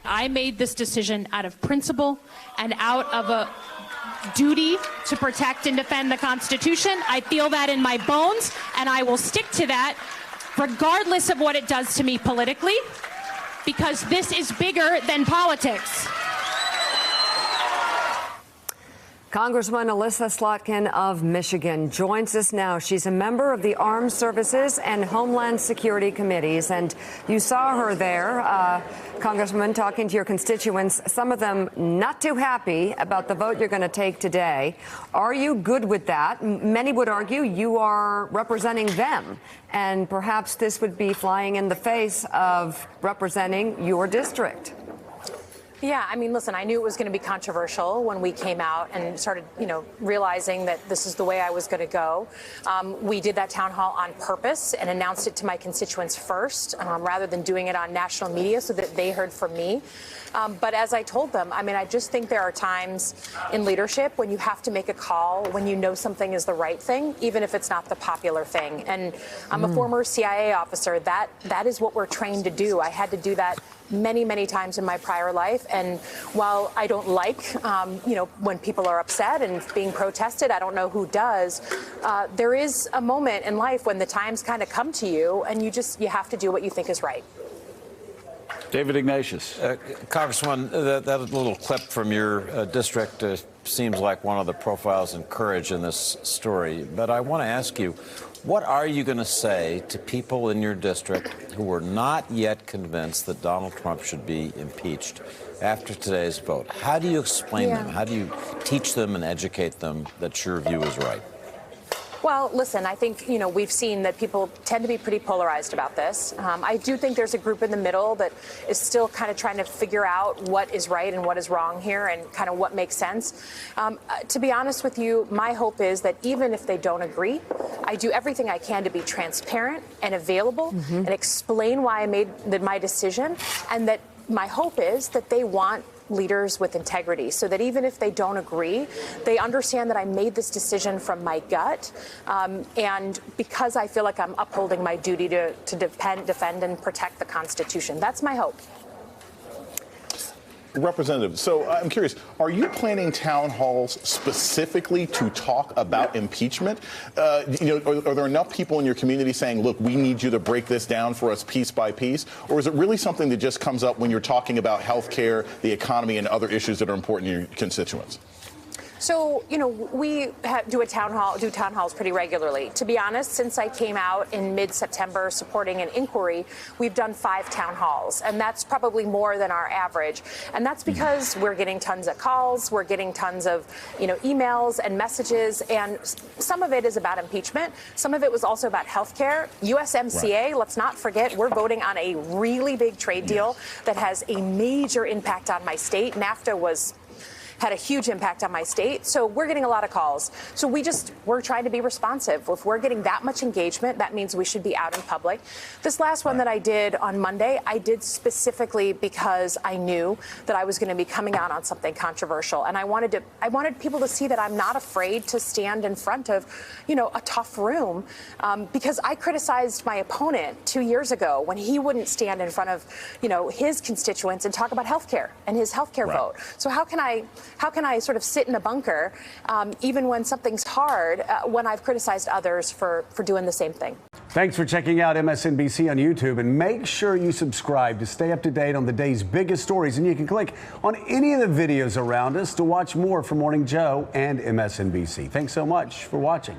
I made this decision out of principle and out of a duty to protect and defend the Constitution. I feel that in my bones, and I will stick to that regardless of what it does to me politically, because this is bigger than politics. Congresswoman Elissa Slotkin of Michigan joins us now. She's a member of the Armed Services and Homeland Security Committees, and you saw her there, Congresswoman, talking to your constituents, some of them not too happy about the vote you're going to take today. Are you good with that? Many would argue you are representing them, and perhaps this would be flying in the face of representing your district. Yeah, I mean, listen, I knew it was going to be controversial when we came out and started, realizing that this is the way I was going to go. We did that town hall on purpose and announced it to my constituents first, rather than doing it on national media so that they heard from me. But as I told them, I just think there are times in leadership when you have to make a call when you know something is the right thing, even if it's not the popular thing. And I'm a former CIA officer. That is what we're trained to do. I had to do that many, many times in my prior life. And while I don't like, when people are upset and being protested, I don't know who does. There is a moment in life when the times kind of come to you and you have to do what you think is right. David Ignatius. Congressman, that little clip from your district seems like one of the profiles in courage in this story. But I want to ask you, what are you going to say to people in your district who are not yet convinced that Donald Trump should be impeached after today's vote? How do you explain them? How do you teach them and educate them that your view is right? Well, listen, I think, we've seen that people tend to be pretty polarized about this. I do think there's a group in the middle that is still kind of trying to figure out what is right and what is wrong here and kind of what makes sense. To be honest with you, my hope is that even if they don't agree, I do everything I can to be transparent and available and explain why I made my decision, and that my hope is that they want leaders with integrity, so that even if they don't agree, they understand that I made this decision from my gut, and because I feel like I'm upholding my duty to defend and protect the Constitution. That's my hope. Representative, so I'm curious, are you planning town halls specifically to talk about impeachment? Are there enough people in your community saying, look, we need you to break this down for us piece by piece? Or is it really something that just comes up when you're talking about health care, the economy, and other issues that are important to your constituents? So, we do town halls pretty regularly. To be honest, since I came out in mid-September supporting an inquiry, we've done 5 town halls, and that's probably more than our average. And that's because we're getting tons of calls, we're getting tons of, emails and messages, and some of it is about impeachment. Some of it was also about health care. USMCA, let's not forget, we're voting on a really big trade deal that has a major impact on my state. NAFTA had a huge impact on my state. So we're getting a lot of calls. So we're trying to be responsive. If we're getting that much engagement, that means we should be out in public. This last one that I did on Monday, I did specifically because I knew that I was going to be coming out on something controversial. And I wanted people to see that I'm not afraid to stand in front of, a tough room, because I criticized my opponent 2 years ago when he wouldn't stand in front of, his constituents and talk about health care and his health care vote. So how can I sort of sit in a bunker, even when something's hard, when I've criticized others for doing the same thing? Thanks for checking out MSNBC on YouTube, and make sure you subscribe to stay up to date on the day's biggest stories. And you can click on any of the videos around us to watch more from Morning Joe and MSNBC. Thanks so much for watching.